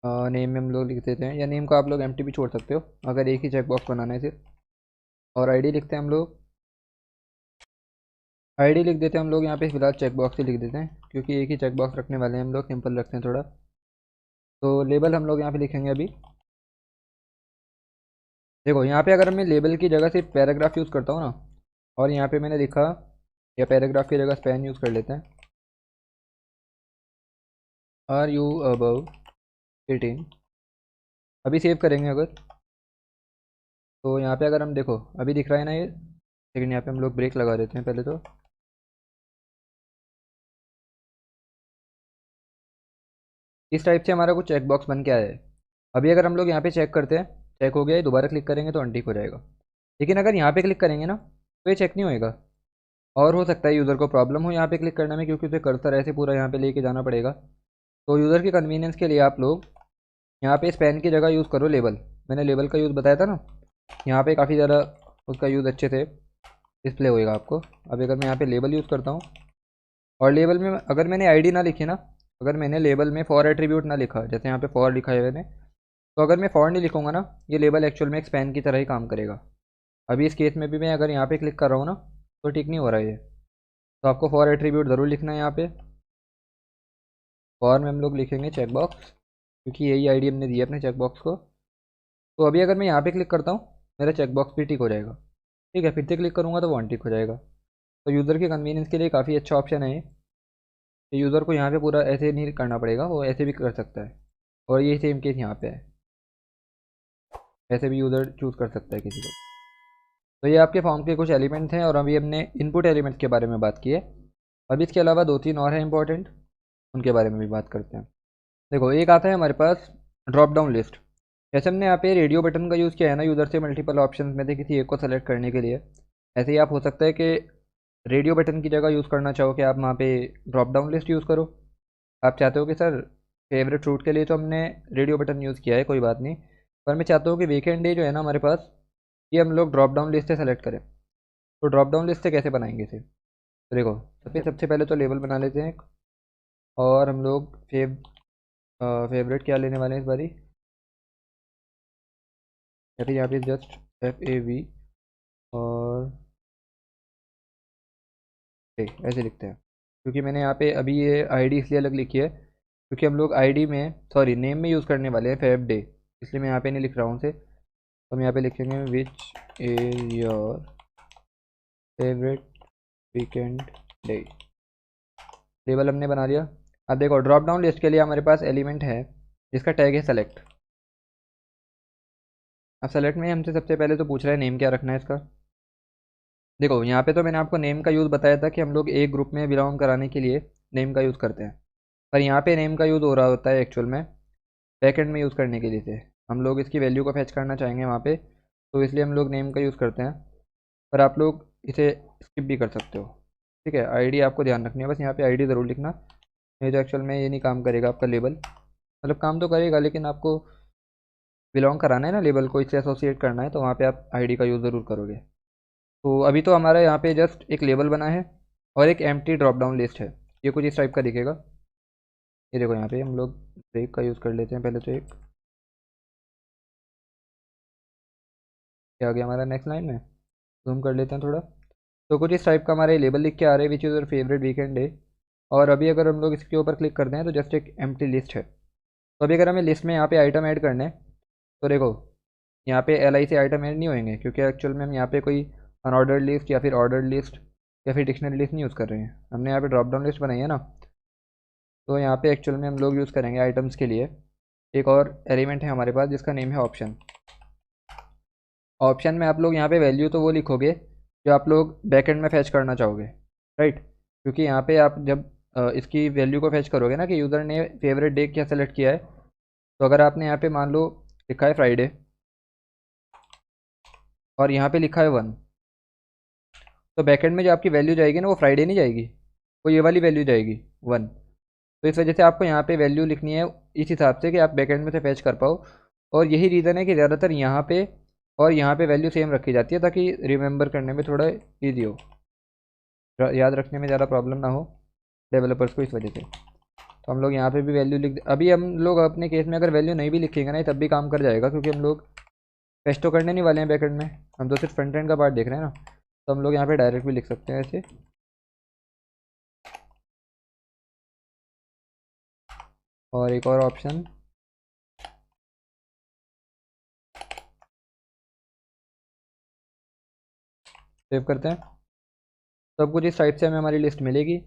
नेम में हम लोग लिख देते हैं, या नेम को आप लोग एम्प्टी भी छोड़ सकते हो अगर एक ही चेकबॉक्स बनाना है सिर्फ। और आईडी लिखते हैं हम लोग, आईडी लिख देते हैं हम लोग यहाँ पे फिलहाल चेकबॉक्स ही लिख देते हैं, क्योंकि एक ही चेकबॉक्स रखने वाले हैं हम लोग, सिंपल रखते हैं थोड़ा। तो लेबल हम लोग यहाँ पे लिखेंगे अभी। देखो यहाँ पे अगर मैं लेबल की जगह सिर्फ पैराग्राफ यूज़ करता हूँ ना, और यहाँ पे मैंने लिखा, या पैराग्राफ की जगह स्पैन यूज़ कर लेते हैं, आर यू अबव 18। अभी सेव करेंगे अगर, तो यहाँ पे अगर हम देखो अभी दिख रहा है ना ये, लेकिन यहाँ पे हम लोग ब्रेक लगा देते हैं पहले। तो इस टाइप से हमारा कुछ चेक बॉक्स बन के आया है। अभी अगर हम लोग यहाँ पे चेक करते हैं, चेक हो गया है, दोबारा क्लिक करेंगे तो अनटिक हो जाएगा। लेकिन अगर यहाँ पे क्लिक करेंगे ना, तो ये चेक नहीं होएगा, और हो सकता है यूज़र को प्रॉब्लम हो यहाँ पे क्लिक करने में, क्योंकि उसे कर्सर ऐसे पूरा यहाँ पे लेके जाना पड़ेगा। तो यूज़र के कन्वीनियंस के लिए आप लोग यहाँ पे स्पैन की जगह यूज़ करो लेबल। मैंने लेबल का यूज़ बताया था ना, यहाँ पे काफ़ी ज़्यादा उसका यूज़ अच्छे से डिस्प्ले होएगा आपको। अब अगर मैं यहाँ पे लेबल यूज़ करता हूँ, और लेबल में अगर मैंने आईडी ना लिखी ना, अगर मैंने लेबल में फॉर एट्रीब्यूट ना लिखा, जैसे यहाँ पे फॉर लिखा है मैंने, तो अगर मैं फॉर नहीं लिखूँगा ना, ये लेबल एक्चुअल में एक स्पैन की तरह ही काम करेगा। अभी इस केस में भी मैं अगर यहाँ पे क्लिक कर रहा हूँ ना, तो ठीक नहीं हो रहा है ये। तो आपको फॉर एट्रीब्यूट ज़रूर लिखना है यहाँ पे। फॉर में हम लोग लिखेंगे चेकबॉक्स, क्योंकि यही आईडी हमने दी है अपने चेकबॉक्स को। तो अभी अगर मैं यहाँ पे क्लिक करता हूँ, मेरा चेकबॉक्स भी टिक हो जाएगा। ठीक है, फिर से क्लिक करूँगा तो वो अनटिक हो जाएगा। तो यूज़र के कन्वीनियंस के लिए काफ़ी अच्छा ऑप्शन है ये, कि यूज़र को यहाँ पे पूरा ऐसे नहीं करना पड़ेगा, वो ऐसे भी कर सकता है। और ये सेम केस यहाँ पे है, ऐसे भी यूज़र चूज़ कर सकता है किसी को। तो ये आपके फॉर्म के कुछ एलिमेंट्स हैं, और अभी हमने इनपुट एलिमेंट्स के बारे में बात की है। अब इसके अलावा दो तीन और हैं इंपॉर्टेंट, उनके बारे में भी बात करते हैं। देखो एक आता है हमारे पास ड्रॉप डाउन लिस्ट। जैसे हमने यहाँ पे रेडियो बटन का यूज़ किया है ना, यूज़र से मल्टीपल ऑप्शन में से किसी एक को सेलेक्ट करने के लिए, ऐसे ही आप हो सकता है कि रेडियो बटन की जगह यूज़ करना चाहो कि आप वहाँ पे ड्रॉप डाउन लिस्ट यूज़ करो। आप चाहते हो कि सर फेवरेट फ्रूट के लिए तो हमने रेडियो बटन यूज़ किया है, कोई बात नहीं, पर मैं चाहता हूँ कि वीकेंड डे जो है ना हमारे पास, ये हम लोग ड्रॉप डाउन लिस्ट से सेलेक्ट करें। तो ड्रॉप डाउन लिस्ट से कैसे बनाएंगे इसे? तो देखो सबसे पहले तो लेबल बना लेते हैं, और हम लोग फेवरेट क्या लेने वाले हैं इस बारी, या फिर यहाँ पे जस्ट FAV, और ऐसे लिखते हैं। क्योंकि मैंने यहाँ पे अभी ये आईडी इसलिए अलग लिखी है, क्योंकि हम लोग आईडी में सॉरी नेम में यूज़ करने वाले हैं फेव डे, इसलिए मैं यहाँ पे नहीं लिख रहा हूँ उसे। तो हम यहाँ पे लिखेंगे which is your favourite weekend day. Label हमने बना लिया। अब देखो ड्रॉप डाउन लिस्ट के लिए हमारे पास एलिमेंट है जिसका टैग है सेलेक्ट। अब सेलेक्ट में हमसे सबसे पहले तो पूछ रहा है नेम क्या रखना है इसका। देखो यहाँ पे तो मैंने आपको नेम का यूज़ बताया था कि हम लोग एक ग्रुप में बिलोंग कराने के लिए नेम का यूज़ करते हैं, पर यहाँ पे नेम का यूज़ हो रहा होता है एक्चुअल में बैकएंड में यूज़ करने के लिए से हम लोग इसकी वैल्यू को फैच करना चाहेंगे वहाँ पे, तो इसलिए हम लोग नेम का यूज़ करते हैं। पर आप लोग इसे स्किप भी कर सकते हो। ठीक है, आईडी आपको ध्यान रखनी है, बस यहाँ पे आईडी ज़रूर लिखना, नहीं तो एक्चुअल में ये नहीं काम करेगा आपका लेबल। मतलब काम तो करेगा, लेकिन आपको बिलोंग कराना है ना लेबल को, इससे एसोसिएट करना है, तो वहाँ पे आप आईडी का यूज़ ज़रूर करोगे। तो अभी तो हमारा यहाँ पे जस्ट एक लेबल बना है और एक एम्प्टी ड्रॉप डाउन लिस्ट है। ये कुछ इस टाइप का दिखेगा। ये देखो यहाँ पे हम लोग ब्रेक का यूज़ कर लेते हैं पहले तो एक। क्या आ गया हमारा नेक्स्ट लाइन में, जूम कर लेते हैं थोड़ा। तो कुछ इस टाइप का हमारे लेबल लिख के आ रहे हैं, which is your favourite weekend day. और अभी अगर हम लोग इसके ऊपर क्लिक करते हैं तो जस्ट एक एम्प्टी लिस्ट है। तो अभी अगर हमें लिस्ट में यहाँ पे आइटम ऐड करने हैं तो देखो यहाँ पे LI से आइटम ऐड नहीं होंगे, क्योंकि एक्चुअल में हम यहाँ पे कोई अनऑर्डर्ड लिस्ट या फिर ऑर्डर्ड लिस्ट या फिर डिक्शनरी लिस्ट नहीं यूज़ कर रहे हैं। हमने यहाँ पे ड्रॉप डाउन लिस्ट बनाई है ना, तो यहाँ पे एक्चुअल में हम लोग यूज़ करेंगे आइटम्स के लिए एक और एलिमेंट है हमारे पास जिसका नेम है ऑप्शन। ऑप्शन में आप लोग यहाँ पे वैल्यू तो वो लिखोगे जो आप लोग बैकएंड में फैच करना चाहोगे, राइट। क्योंकि यहाँ पे आप जब इसकी वैल्यू को फैच करोगे ना कि यूज़र ने फेवरेट डे क्या सेलेक्ट किया है, तो अगर आपने यहाँ पे मान लो लिखा है फ्राइडे और यहाँ पे लिखा है 1, तो बैकएंड में जो आपकी वैल्यू जाएगी ना वो फ्राइडे नहीं जाएगी, वो ये वाली वैल्यू जाएगी 1। तो इस वजह से आपको यहाँ पे वैल्यू लिखनी है इस हिसाब से कि आप बैकएंड में से फैच कर पाओ। और यही रीज़न है कि ज़्यादातर यहाँ पे और यहाँ पे वैल्यू सेम रखी जाती है ताकि रिमेंबर करने में थोड़ा ईजी हो, याद रखने में ज़्यादा प्रॉब्लम ना हो डेवलपर्स को, इस वजह से। तो हम लोग यहाँ पे भी वैल्यू लिख, अभी हम लोग अपने केस में अगर वैल्यू नहीं भी लिखेंगे ना तब भी काम कर जाएगा, क्योंकि हम लोग फैच तो करने नहीं वाले हैं बैकएंड में, हम तो सिर्फ फ्रंट एंड का पार्ट देख रहे हैं ना। तो हम लोग यहाँ पे डायरेक्ट भी लिख सकते हैं ऐसे। और एक और ऑप्शन, सेव करते हैं। सब कुछ इस टाइप से हमें हमारी लिस्ट मिलेगी।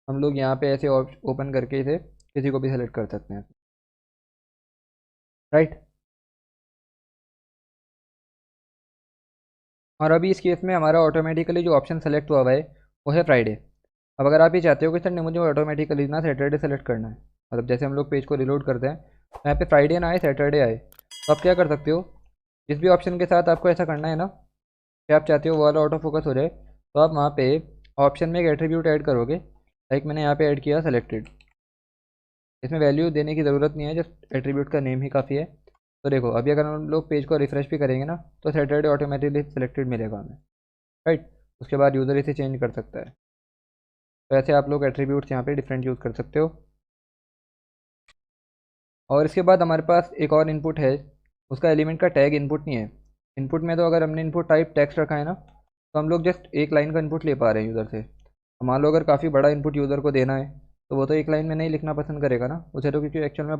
हम लोग यहाँ पे ऐसे ओपन करके इसे किसी को भी सेलेक्ट कर सकते हैं, राइट। और अभी इस केस में हमारा ऑटोमेटिकली जो ऑप्शन सेलेक्ट हुआ हुआ है वो है फ्राइडे। अब अगर आप ये चाहते हो कि सर नहीं मुझे ऑटोमेटिकली ना सैटरडे सेलेक्ट करना है, मतलब जैसे हम लोग पेज को रिलोड करते हैं तो यहाँ पे फ्राइडे ना आए सैटरडे आए, तो आप क्या कर सकते हो, जिस भी ऑप्शन के साथ आपको ऐसा करना है ना कि आप चाहते हो वो वाला ऑटो फोकस हो जाए, तो आप वहाँ पे ऑप्शन में एक एट्रीब्यूट ऐड करोगे। लाइक मैंने यहाँ पे ऐड किया सेलेक्टेड, इसमें वैल्यू देने की ज़रूरत नहीं है, जस्ट एट्रीब्यूट का नेम ही काफ़ी है। तो देखो अभी अगर हम लोग पेज को रिफ्रेश भी करेंगे ना तो सैटरडे ऑटोमेटिकली सेलेक्टेड मिलेगा हमें, राइट। उसके बाद यूज़र इसे चेंज कर सकता है। तो ऐसे आप लोग एट्रीब्यूट्स यहाँ पे डिफरेंट यूज़ कर सकते हो। और इसके बाद हमारे पास एक और इनपुट है, उसका एलिमेंट का टैग इनपुट नहीं है। इनपुट में तो अगर हमने इनपुट टाइप टेक्स्ट रखा है ना तो हम लोग जस्ट एक लाइन का इनपुट ले पा रहे हैं यूज़र से। मान लो अगर काफ़ी बड़ा इनपुट यूज़र को देना है तो वो तो एक लाइन में नहीं लिखना पसंद करेगा ना उसे, तो क्योंकि एक्चुअल में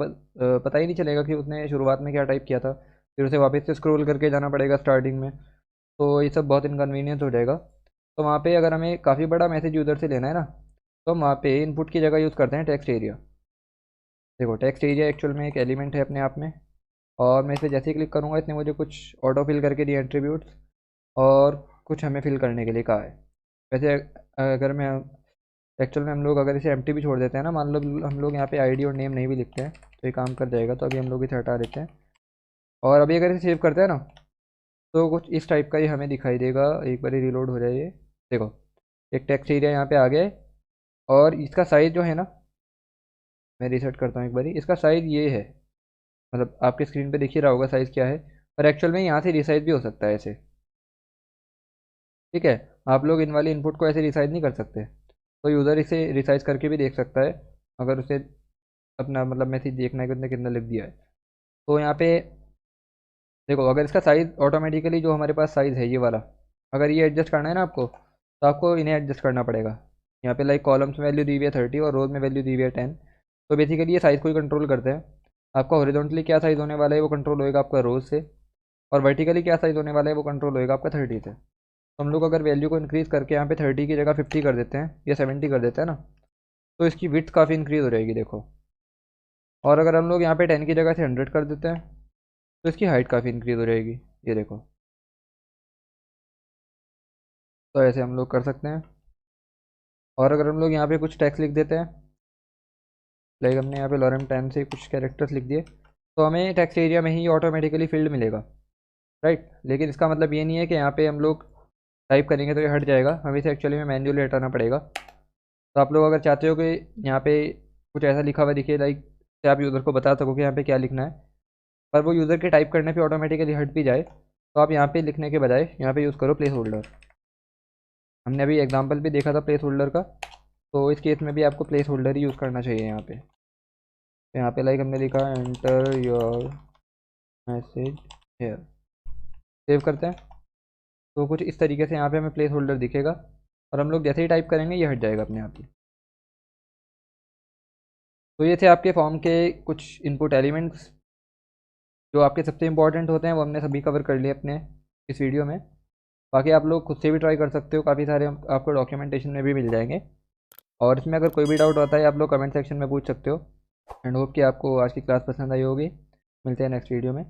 पता ही नहीं चलेगा कि उसने शुरुआत में क्या टाइप किया था, फिर उसे वापस से स्क्रॉल करके जाना पड़ेगा स्टार्टिंग में, तो ये सब बहुत इनकन्वीनियंस हो जाएगा। तो वहाँ पे अगर हमें काफ़ी बड़ा मैसेज यूज़र से लेना है ना तो हम वहाँ पे इनपुट की जगह यूज़ करते हैं टेक्स्ट एरिया। देखो टेक्स्ट एरिया एक्चुअल में एक एलिमेंट है अपने आप में, और मैं इसे जैसे ही क्लिक करूँगा इसने मुझे कुछ ऑटो फिल करके दिए एट्रीब्यूट्स, और कुछ हमें फिल करने के लिए कहा है। वैसे अगर मैं एक्चुअल में हम लोग अगर इसे एम्प्टी भी छोड़ देते हैं ना, मान लो हम लोग यहाँ पे आईडी और नेम नहीं भी लिखते हैं तो ये काम कर जाएगा। तो अभी हम लोग इसे हटा देते हैं और अभी अगर इसे सेव करते हैं ना तो कुछ इस टाइप का ही हमें दिखाई देगा। एक बार रिलोड हो जाए ये, देखो एक टेक्स्ट एरिया यहाँ पे आ गया है, और इसका साइज़ जो है ना, मैं रिसेट करता हूँ एक बारी, इसका साइज़ ये है, मतलब आपके स्क्रीन पे दिख ही रहा होगा साइज़ क्या है, पर एक्चुअल में यहाँ से रिसाइज भी हो सकता है ऐसे, ठीक है। आप लोग इन वाले इनपुट को ऐसे रिसाइज नहीं कर सकते, तो यूज़र इसे रिसाइज करके भी देख सकता है अगर उसे अपना मतलब मैसेज देखना है कि उसने कितना लिख दिया है। तो यहाँ पे देखो अगर इसका साइज़ ऑटोमेटिकली जो हमारे पास साइज़ है ये वाला, अगर ये एडजस्ट करना है ना आपको तो आपको इन्हें एडजस्ट करना पड़ेगा। यहाँ पे लाइक कॉलम्स में वैल्यू दी हुई है 30 और रोज में वैल्यू दी हुई है 10। तो बेसिकली ये साइज़ को ही कंट्रोल करते हैं। आपका हॉरिजॉन्टली क्या साइज़ होने वाला है वो कंट्रोल होएगा आपका रोज से, और वर्टिकली क्या साइज़ होने वाला है वो कंट्रोल होएगा आपका 30 से। तो हम लोग अगर वैल्यू को इंक्रीज़ करके यहाँ पे 30 की जगह 50 कर देते हैं या 70 कर देते हैं ना, तो इसकी विड्थ काफ़ी इंक्रीज़ हो जाएगी देखो। और अगर हम लोग यहाँ पे 10 की जगह से 100 कर देते हैं तो इसकी हाइट काफ़ी इंक्रीज़ हो जाएगी, ये देखो। तो ऐसे हम लोग कर सकते हैं। और अगर हम लोग यहाँ पे कुछ टेक्स्ट लिख देते हैं, लाइक हमने यहाँ पे लॉरेम 10 से कुछ कैरेक्टर्स लिख दिए, तो हमें टेक्स्ट एरिया में ही ऑटोमेटिकली फील्ड मिलेगा, राइट। लेकिन इसका मतलब ये नहीं है कि यहाँ पे हम लोग टाइप करेंगे तो ये हट जाएगा, हमें इसे एक्चुअली में मैन्युअली हटाना पड़ेगा। तो आप लोग अगर चाहते हो कि यहाँ पे कुछ ऐसा लिखा हुआ दिखे लाइक कि आप यूज़र को बता सको कि यहाँ पे क्या लिखना है, पर वो यूज़र के टाइप करने पे ऑटोमेटिकली हट भी जाए, तो आप यहाँ पे लिखने के बजाय यहाँ पे यूज़ करो प्लेस होल्डर। हमने अभी एग्जांपल भी देखा था प्लेस होल्डर का, तो इस केस में भी आपको प्लेस होल्डर ही यूज़ करना चाहिए यहाँ पे। तो यहाँ पे लाइक हमने लिखा enter your message hair, save करते हैं। तो कुछ इस तरीके से यहाँ पे हमें प्लेस होल्डर दिखेगा और हम लोग जैसे ही टाइप करेंगे ये हट जाएगा अपने आप ही। तो ये थे आपके फॉर्म के कुछ इनपुट एलिमेंट्स जो आपके सबसे इंपॉर्टेंट होते हैं, वो हमने सभी कवर कर लिए अपने इस वीडियो में। बाकी आप लोग खुद से भी ट्राई कर सकते हो, काफ़ी सारे आपको डॉक्यूमेंटेशन में भी मिल जाएंगे। और इसमें अगर कोई भी डाउट होता है आप लोग कमेंट सेक्शन में पूछ सकते हो। एंड होप कि आपको आज की क्लास पसंद आई होगी। मिलते हैं नेक्स्ट वीडियो में।